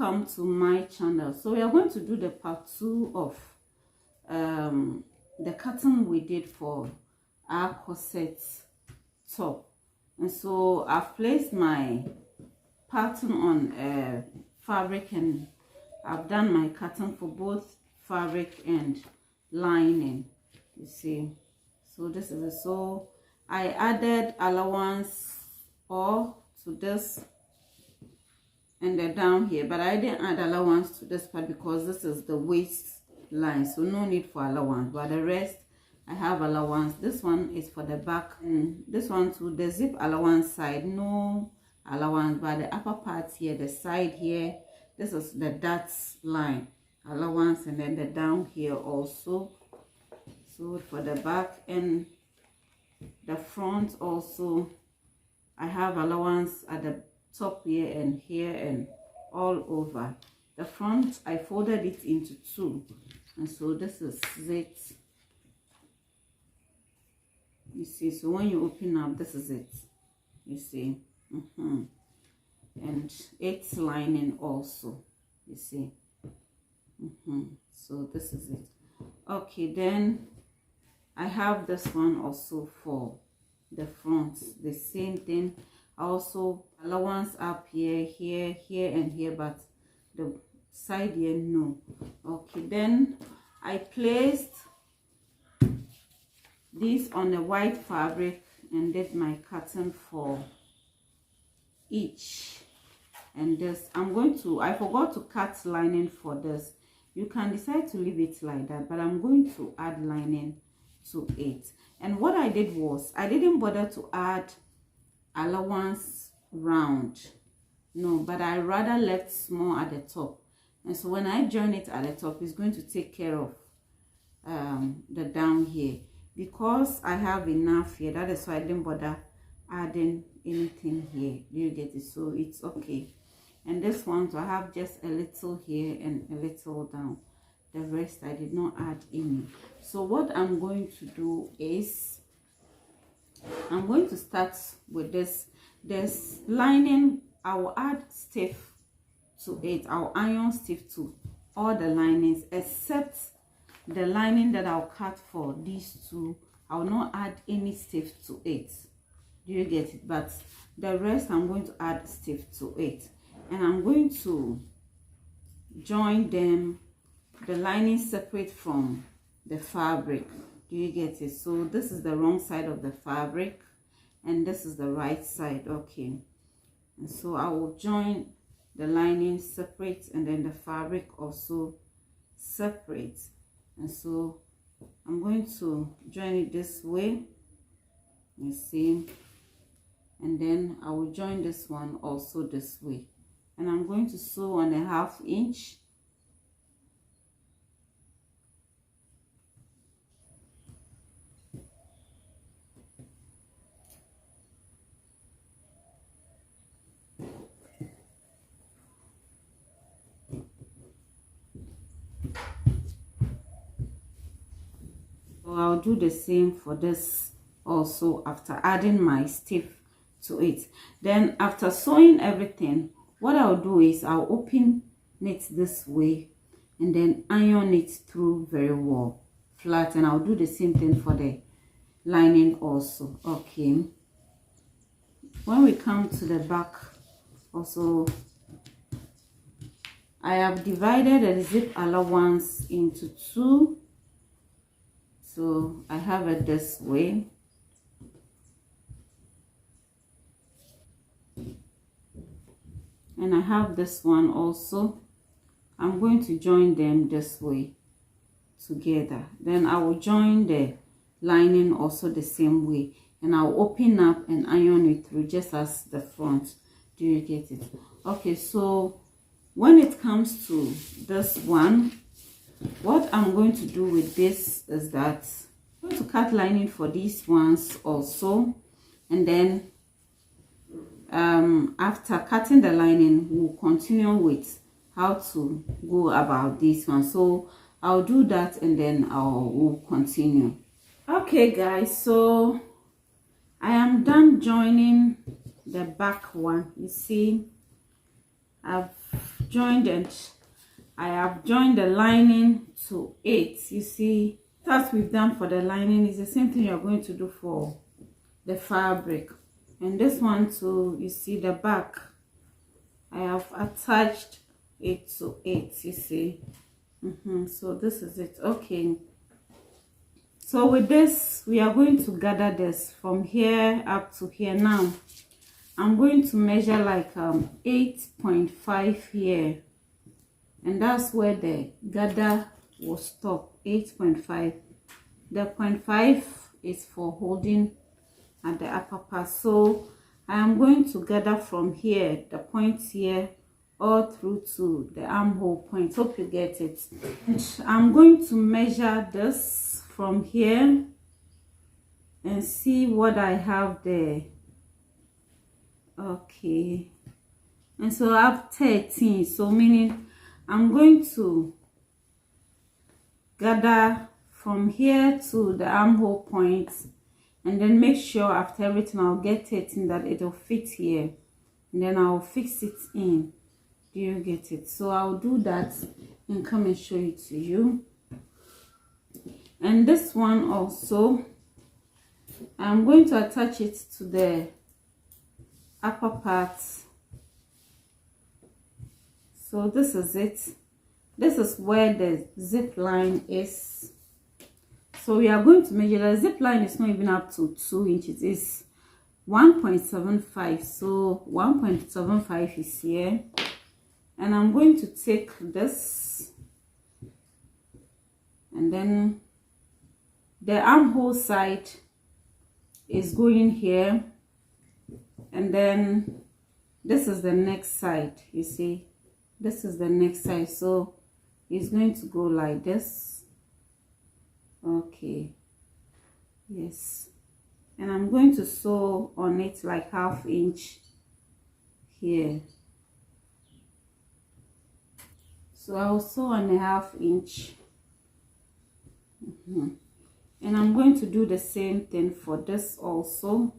welcome to my channel. So we are going to do the part 2 of the cutting we did for our corset top. And so I've placed my pattern on fabric, and I've done my cutting for both fabric and lining, you see. So this is it. So I added allowance all to this and then down here, but I didn't add allowance to this part because this is the waist line, so no need for allowance. But the rest I have allowance. This one is for the back, and this one too, the zip allowance side, no allowance. But the upper part here, the side here, this is the dots line allowance, and then the down here also. So for the back and the front also, I have allowance at the top here and all over. The front I folded it into 2, and so this is it, you see. So when you open up, this is it, you see. And it's lining also, you see. So this is it. Okay, then I have this one also for the front, the same thing. Also allowance up here, here, here, and here, but the side here no. Okay, then I placed this on the white fabric and did my cutting for each. And this, I forgot to cut lining for this. You can decide to leave it like that, but I'm going to add lining to it. And what I did was, I didn't bother to add allowance round, no, but I rather left small at the top. And so when I join it at the top, it's going to take care of the down here, because I have enough here. That is why I didn't bother adding anything here. Do you get it? So it's okay. And this one, so I have just a little here and a little down. The rest I did not add any. So what I'm going to do is, I'm going to start with this lining. I will add stiff to it. I'll iron stiff to all the linings except the lining that I'll cut for these two. I will not add any stiff to it. Do you get it? But the rest I'm going to add stiff to it, and I'm going to join them, the lining separate from the fabric. Do you get it? So this is the wrong side of the fabric and this is the right side. Okay, and so I will join the lining separate and then the fabric also separate. And so I'm going to join it this way, you see, and then I will join this one also this way, and I'm going to sew on a 1/2 inch. I'll do the same for this also after adding my stiff to it. Then after sewing everything, what I'll do is I'll open it this way and then iron it through very well flat, and I'll do the same thing for the lining also. Okay, when we come to the back also, I have divided the zip allowance into 2. So I have it this way, and I have this one also. I'm going to join them this way together. Then I will join the lining also the same way, and I'll open up and iron it through just as the front. Do you get it? Okay, so when it comes to this one, what I'm going to do with this is that I'm going to cut lining for these ones also, and then after cutting the lining, we'll continue with how to go about this one. So I'll do that and then we'll continue. Okay guys, so I am done joining the back one. You see, I've joined, and I have joined the lining to 8. You see, that we've done for the lining is the same thing you're going to do for the fabric. And this one too, you see the back, I have attached it to 8, you see. So this is it. Okay, so with this we are going to gather this from here up to here. Now I'm going to measure like 8.5 here, and that's where the gather will stop. 8.5. The 0.5 is for holding at the upper part. So I am going to gather from here, the point here, all through to the armhole point. Hope you get it. And I'm going to measure this from here and see what I have there. Okay, and so I have 13, so meaning I'm going to gather from here to the armhole point, and then make sure after everything I'll get 13 that it'll fit here, and then I'll fix it in. Do you get it? So I'll do that and come and show it to you. And this one also, I'm going to attach it to the upper part. So this is it. This is where the zip line is. So we are going to measure. The zip line is not even up to 2 inches. It's 1.75. So 1.75 is here. And I'm going to take this, and then the armhole side is going here, and then this is the next side. You see, this is the next side, so it's going to go like this. Okay, yes, and I'm going to sew on it like 1/2 inch here. So I'll sew on a 1/2 inch. And I'm going to do the same thing for this also.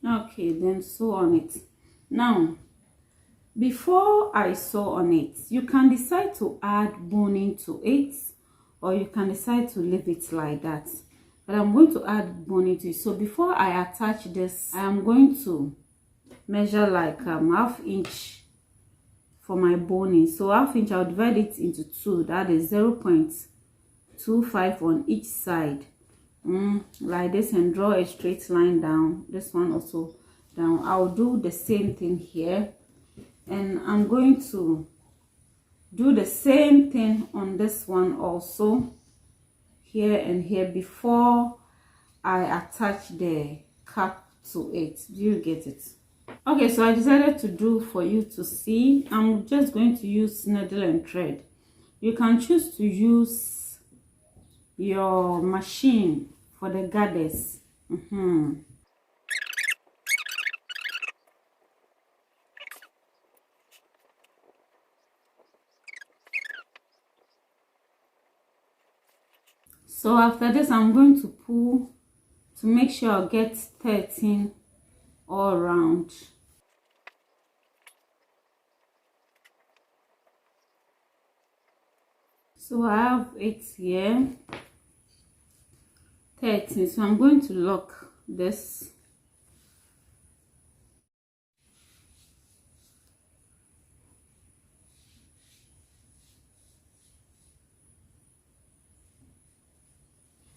Okay, then sew on it. Now, before I sew on it, you can decide to add boning to it, or you can decide to leave it like that. But I'm going to add boning to it. So before I attach this, I am going to measure like 1/2 inch for my boning. So 1/2 inch, I'll divide it into 2. That is 0.25 on each side, like this, and draw a straight line down. This one also down. I'll do the same thing here, and I'm going to do the same thing on this one also, here and here, before I attach the cap to it. Do you get it? Okay, so I decided to do for you to see. I'm just going to use needle and thread. You can choose to use your machine for the gathers. So after this, I'm going to pull to make sure I get 13 all around. So I have 8 here, 13. So I'm going to lock this.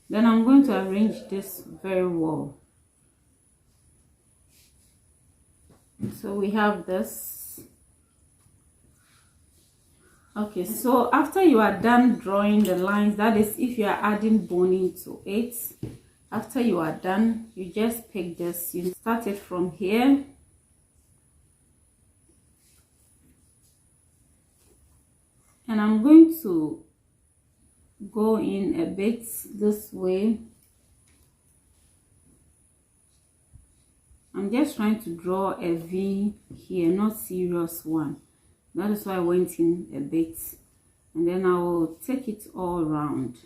Then I'm going to arrange this very well. So we have this. Okay, so after you are done drawing the lines, that is if you are adding boning to it, after you are done, you just pick this. You start it from here, and I'm going to go in a bit this way. I'm just trying to draw a V here, not serious one. That is why I went in a bit, and then I will take it all around.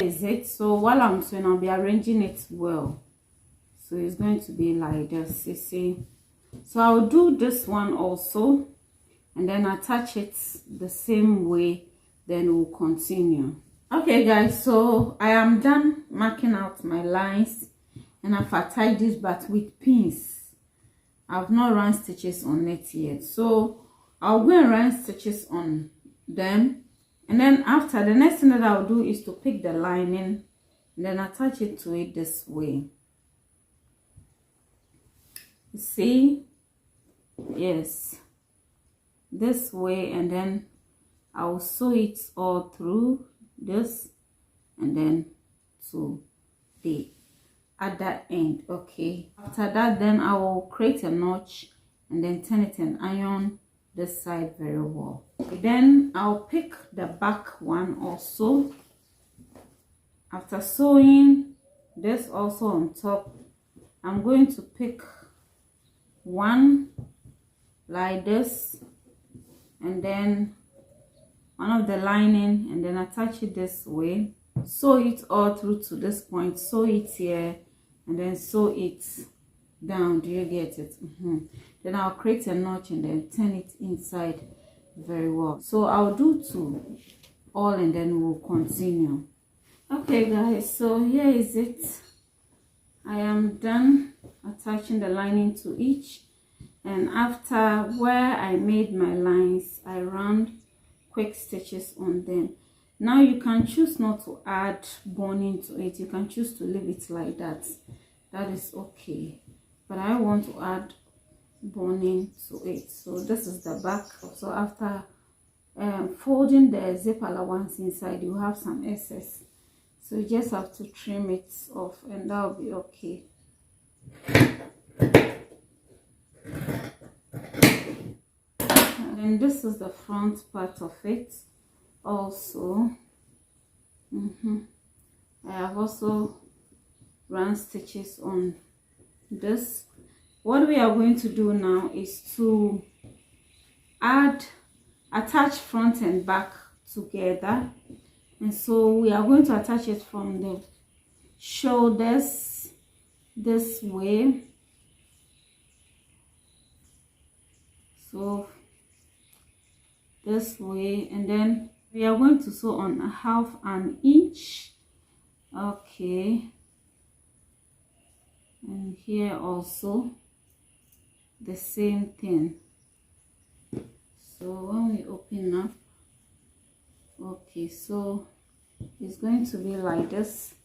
Is it? So while I'm sewing, I'll be arranging it well. So it's going to be like this, you see. So I'll do this one also, and then attach it the same way, then we'll continue. Okay guys, so I am done marking out my lines, and I've attached this but with pins. I've not run stitches on it yet, so I'll go and run stitches on them, and then after, the next thing that I'll do is to pick the lining and then attach it to it this way. You see? Yes, this way, and then I'll sew it all through this and then to the other end. Okay, after that, then I will create a notch and then turn it and iron this side very well. Then I'll pick the back one also. After sewing this also on top, I'm going to pick one like this, and then one of the lining, and then attach it this way. Sew it all through to this point, sew it here, and then sew it down. Do you get it? Then I'll create a notch and then turn it inside very well. So I'll do two all, and then we'll continue. Okay guys, so here is it. I am done attaching the lining to each, and after where I made my lines, I ran quick stitches on them. Now you can choose not to add boning to it, you can choose to leave it like that. That is okay, but I want to add boning to it. So this is the back. So after folding the zip allowance inside, you have some excess, so you just have to trim it off, and that will be okay. And this is the front part of it also. I have also run stitches on this. What we are going to do now is to attach front and back together, and so we are going to attach it from the shoulders this way. So this way, and then we are going to sew on a 1/2 inch. Okay, and here also the same thing. So when we open up, okay, so it's going to be like this,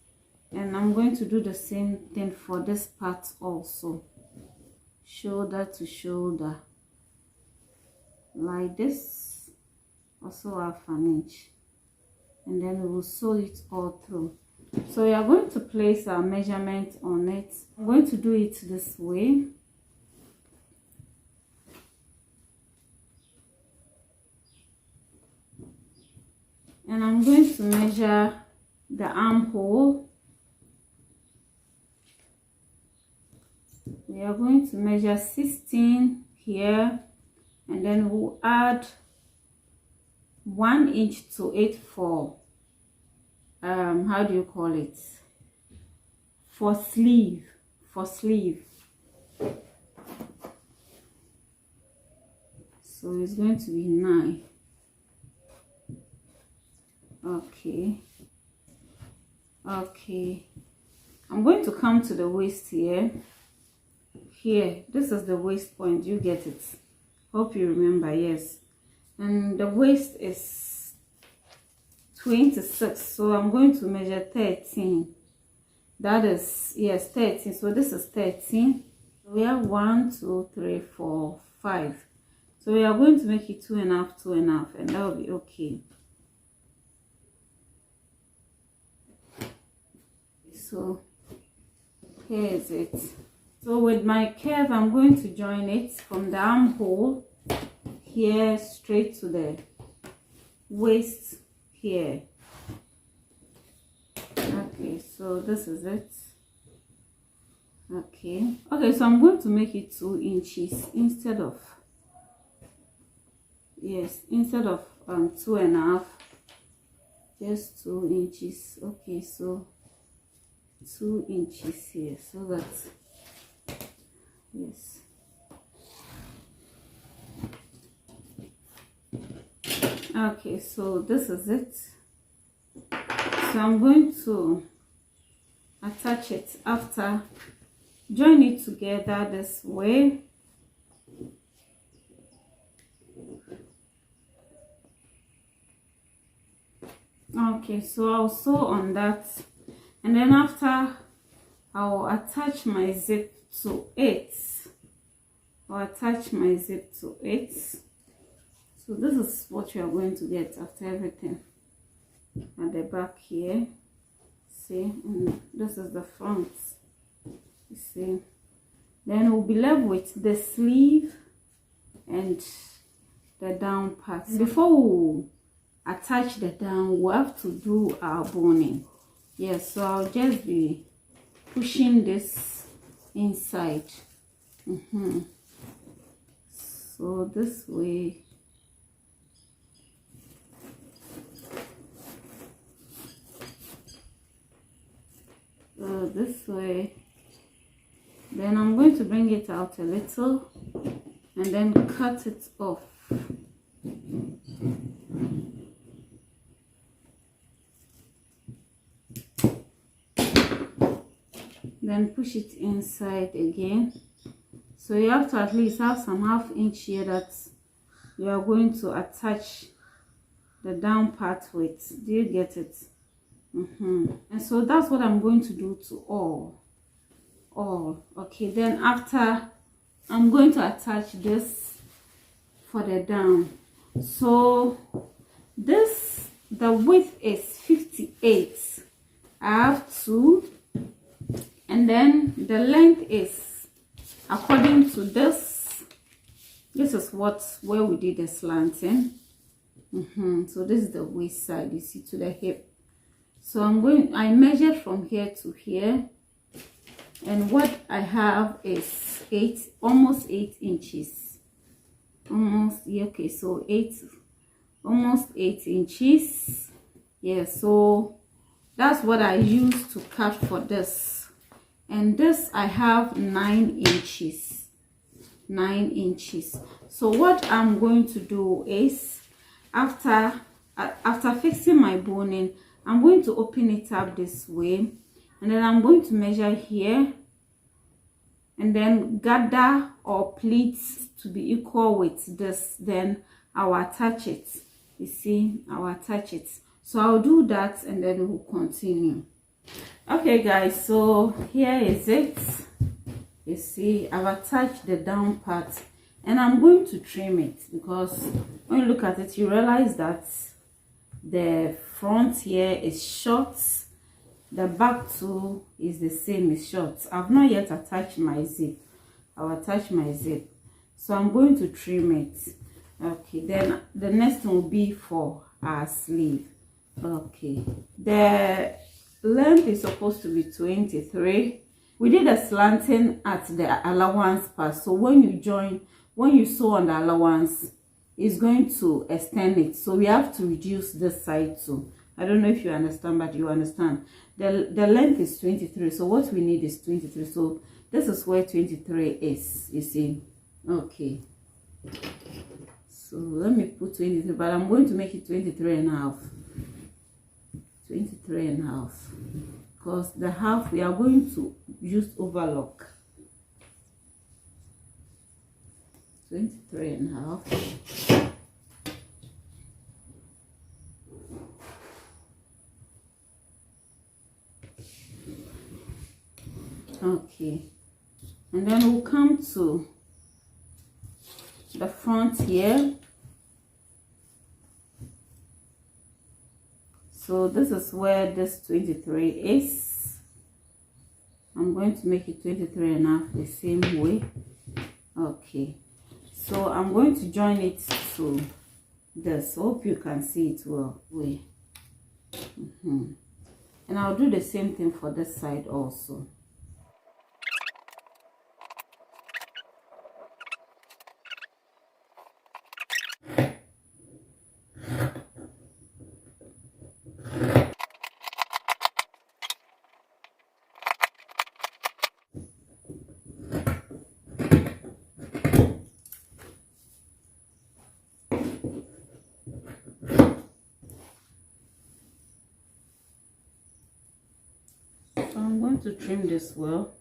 and I'm going to do the same thing for this part also, shoulder to shoulder like this, also 1/2 inch, and then we will sew it all through. So we are going to place our measurement on it. I'm going to do it this way. And I'm going to measure the armhole. We are going to measure 16 here, and then we'll add 1 inch to it for how do you call it, for sleeve. So it's going to be 9. Okay, I'm going to come to the waist here. This is the waist point, you get it? Hope you remember. Yes, and the waist is 26, so I'm going to measure 13. That is, yes, 13. So this is 13. We have 1 2 3 4 5, so we are going to make it 2.5 2.5, and that will be okay. So here is it. So with my curve, I'm going to join it from the armhole here straight to the waist here. Okay, so this is it. Okay, so I'm going to make it 2 inches instead of, yes, instead of 2.5. just 2 inches. Okay, so 2 inches here, so that, yes. Okay, so this is it. So I'm going to attach it after, join it together this way. Okay, so I'll sew on that, and then after I'll attach my zip to it. I'll attach my zip to it. So this is what you are going to get after everything. At the back here, see, and this is the front, you see. Then we'll be left with the sleeve and the down part. Before we attach the down, we have to do our boning. Yes, so I'll just be pushing this inside. So this way. This way. Then I'm going to bring it out a little and then cut it off. Then push it inside again. So you have to at least have some 1/2 inch here that you are going to attach the down part with. Do you get it? And so that's what I'm going to do to all. Okay, then after I'm going to attach this for the down. So this, the width is 58. I have 2, and then the length is according to this. This is where we did the slanting. So this is the waist side, you see, to the hip. So I measured from here to here, and what I have is almost 8 inches. Okay, so almost 8 inches. Yeah, so that's what I used to cut for this. And this I have 9 inches. 9 inches. So what I'm going to do is, after fixing my boning, I'm going to open it up this way, and then I'm going to measure here, and then gather or pleats to be equal with this. Then I'll attach it. You see, I'll attach it. So I'll do that, and then we'll continue. Okay guys, so here is it. You see, I've attached the down part, and I'm going to trim it, because when you look at it, you realize that the front here is short, the back too is the same, is short. I've not yet attached my zip. I'll attach my zip, so I'm going to trim it. Okay, then the next one will be for our sleeve. Okay, the length is supposed to be 23. We did a slanting at the allowance part, so when you sew on the allowance, it's going to extend it, so we have to reduce this side too. I don't know if you understand, but you understand. The length is 23, so what we need is 23. So this is where 23 is, you see. Okay, so let me put 23, but I'm going to make it 23.5. 23.5, because the half we are going to use overlock. 23.5. Okay, and then we'll come to the front here. So this is where this 23 is. I'm going to make it 23.5 the same way. Okay, so I'm going to join it to this. Hope you can see it well. And I'll do the same thing for this side also. going to trim this well.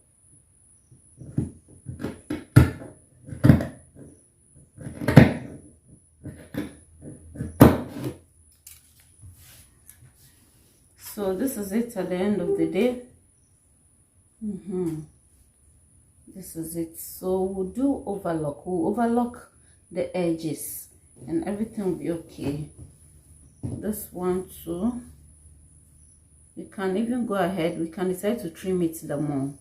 So this is it at the end of the day. This is it. So we'll do overlock. We'll overlock the edges and everything will be okay. This one too. You can even go ahead. We can decide to trim it the more.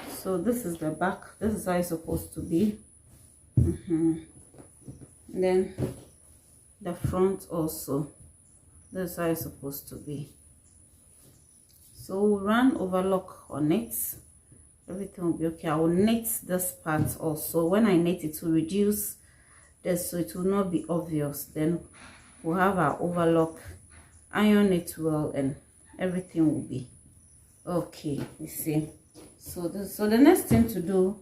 So this is the back. This is how it's supposed to be. Then the front also. This is how it's supposed to be. So we'll run overlock on it. Everything will be okay. I will knit this part also. When I knit it, will reduce this so it will not be obvious. Then we'll have our overlock, iron it well, and everything will be okay. You see. So the next thing to do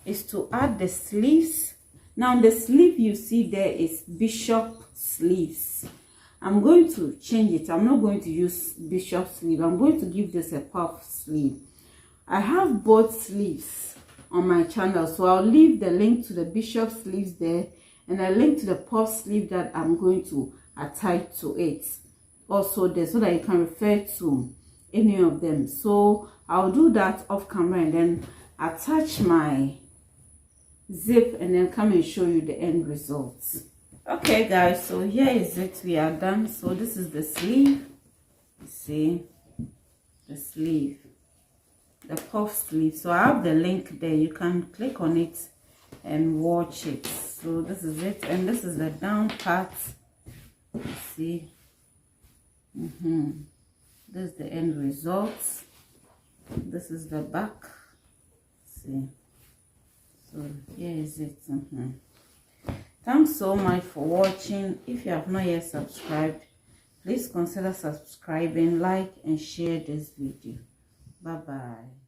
is to add the sleeves. Now the sleeve you see there is bishop sleeves. I'm going to change it. I'm not going to use bishop sleeve. I'm going to give this a puff sleeve. I have both sleeves on my channel, so I'll leave the link to the bishop sleeves there and a link to the puff sleeve that I'm going to attach to it also there, so that you can refer to any of them. So I'll do that off camera and then attach my zip and then come and show you the end results. Okay guys, so here is it. We are done. So this is the sleeve. You see the sleeve, the puff sleeve. So I have the link there. You can click on it and watch it. So this is it, and this is the down part. You see, this is the end results. This is the back. See, so here is it. Thanks so much for watching. If you have not yet subscribed, please consider subscribing, like and share this video. Bye bye.